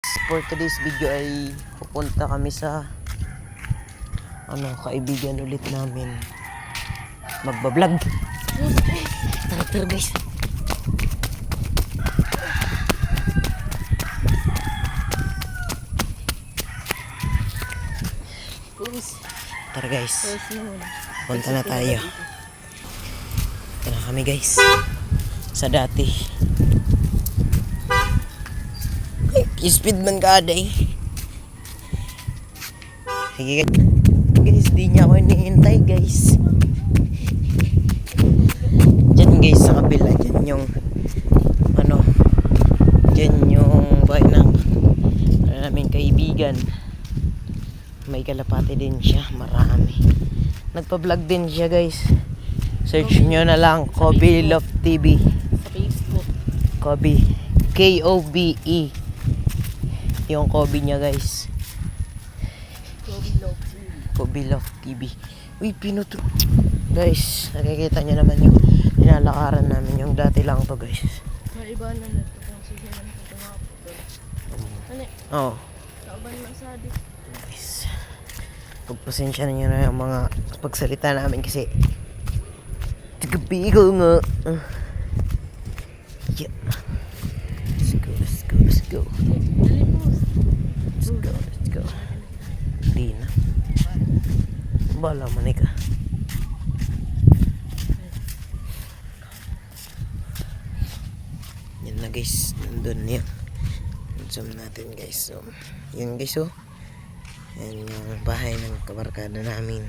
For today's video ay pupunta kami sa kaibigan ulit namin. Magbablog. Tara guys. Tara guys. Punta na tayo. Punta na kami guys. Sa dati. Speed man ka aday. Sige guys, di niya ako hinihintay guys. Diyan guys sa kabila, diyan yung diyan yung bahay ng naming kaibigan. May kalapati din siya, marami. Nagpa-vlog din siya guys. Search nyo na lang Kobe Love TV sa Facebook. Kobe, Kobe. Yung Kobe niya guys. Kobe Love TV. Uy, pinutro. Guys, nakikita nyo naman yung nilalakaran namin. Yung dati lang to guys. Maiba na na ito kung sige na ito mga Oo. Kauban lang sa adik. Guys, pagpasensya nyo na yung mga pagsalita namin kasi tagabigo nga. Yeah. Let's go. Let's go. Di na. Bala man ka. Yan na guys. Nandun yan. Zoom natin guys. So, yun guys oh. Yan yung bahay ng kabarkada namin.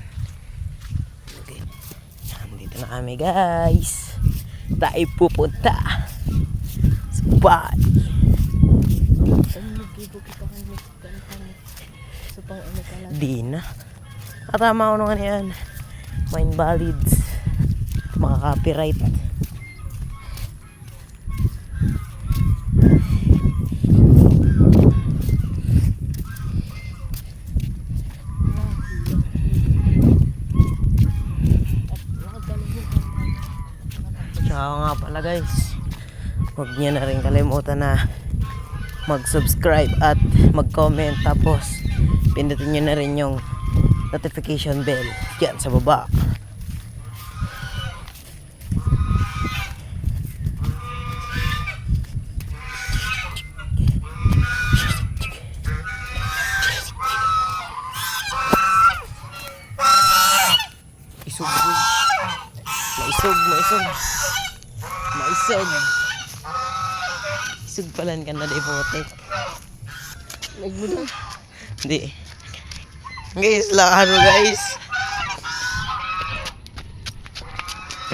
Okay. Nandito na kami guys. Tayo pupunta. Bye. Di na. Katama ko naman yan. Mind Ballads. Mga copyright. Tsaka nga pala guys, huwag niyo na rin kalimutan na mag-subscribe at mag-comment, tapos pindutin nyo na rin yung notification bell dyan sa baba. Maisog palan ka na di potek. Nagbulan. Hindi. Guys, lakad mo guys.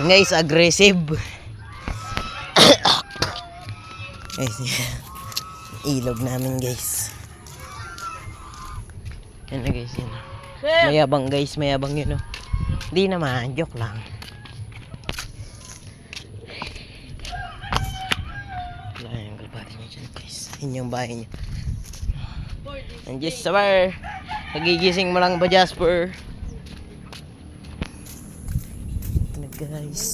Guys, aggressive. Guys, ilog namin guys. Yan na guys, yan. Mayabang guys, mayabang yun oh. Hindi naman, joke lang. Wala yung kalpati niya dyan guys. Yun yung bahay niya. And yes sir, nagigising mo lang ba Jasper? Ito na guys.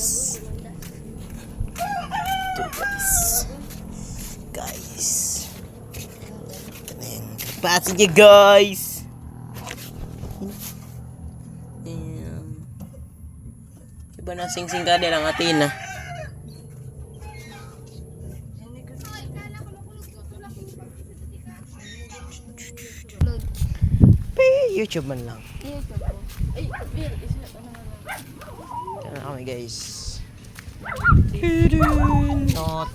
Ito guys. Ito na yung kalpati niya guys. Iba na sing-sing ka din ang atin ah. YouTube man lang. Ay, Bill, isa Ito na kami guys. Not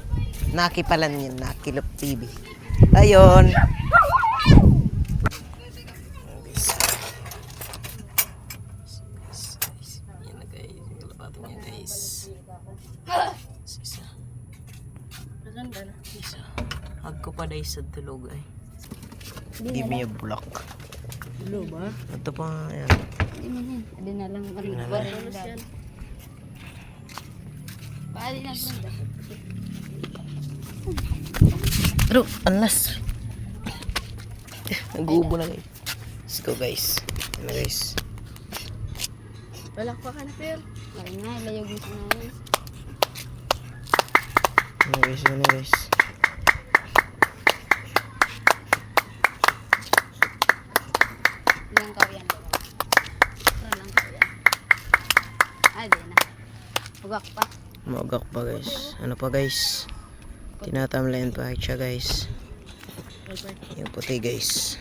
Naki pala yun, Naki Love TV. Ayun. Yan na guys, kalapatin niya guys. Isa. Maganda na. Isa. Hag ko pa dahil sa tulog ay. Give me a block. Hello ba? Ito pa, ayan. Hindi na lang Yan. paali na bunda. Pero, unless nag-uubo na guys. Let's go guys. Ayan na guys. Balakpakan, Phil. Ay nga, layog mo sa namin. Ayan guys, ayan na guys. Ugak pa. Maugak pa guys. Ano pa guys? Tinatamlayan pa siya guys. Yung puti guys.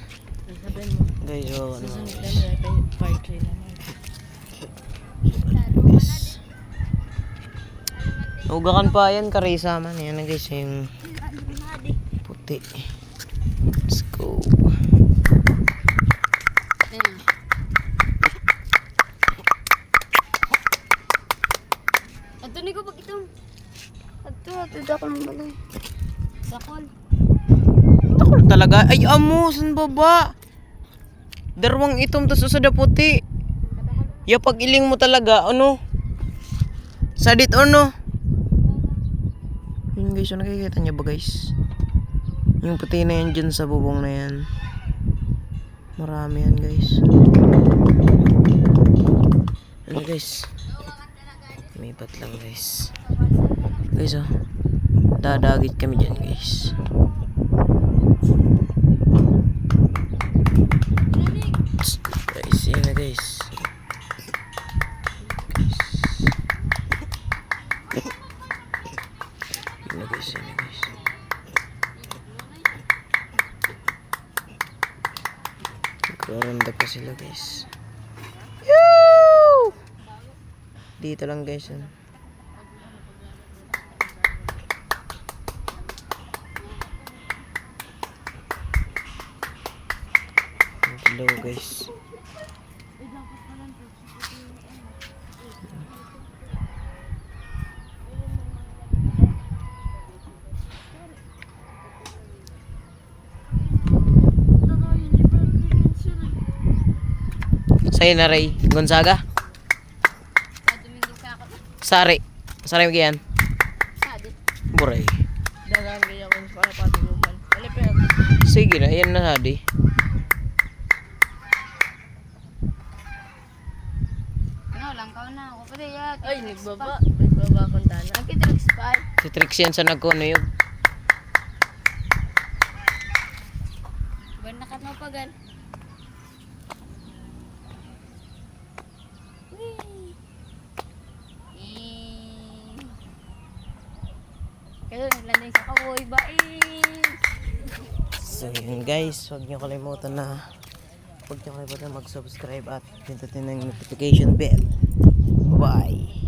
Sabihin mo. Guys, oh, ano Susunod guys. na kay part 3 naman. Guys. Ugakan pa yan, karisa man. Yan na guys, yung puti. Let's go. Ayan. Ato ni ko pag itong. Ato ako ng balay. Sakol. Takol talaga. Ay, amo, san baba? Darwang itom tas usada puti. Ya pag iling mo talaga, ano? Sadit ano? Yun guys, so nakikita niyo ba guys? Yung puti na yan dyan sa bubong na yan. Marami yan guys. Ano guys? Lumipat lang guys. Guys oh. Dadagit kami dyan guys. Guys, yun na guys. Yun na guys, yun na guys. Nagkaranda pa sila guys. Yoo! Dito lang guys yan. Hello guys. Sa'yo na Ray Gonzaga? Domingo ka ako. Sari. Sari mo yan. Sadi. Buray. Dagang ganyan ko para patulungan. Wala pa yan. Sige na, yan na hadi. Ano lang ka na ako pa yan. Ay, nagbaba. Nagbaba akong dana. Nagkitrix pa. Si Trix yan sa nagkunuyog. Buwan na ka na pagal. Kaya naglanding sa kawoy ba So yun guys, huwag niyo kalimutan mag-subscribe at pindutin ng notification bell. Bye!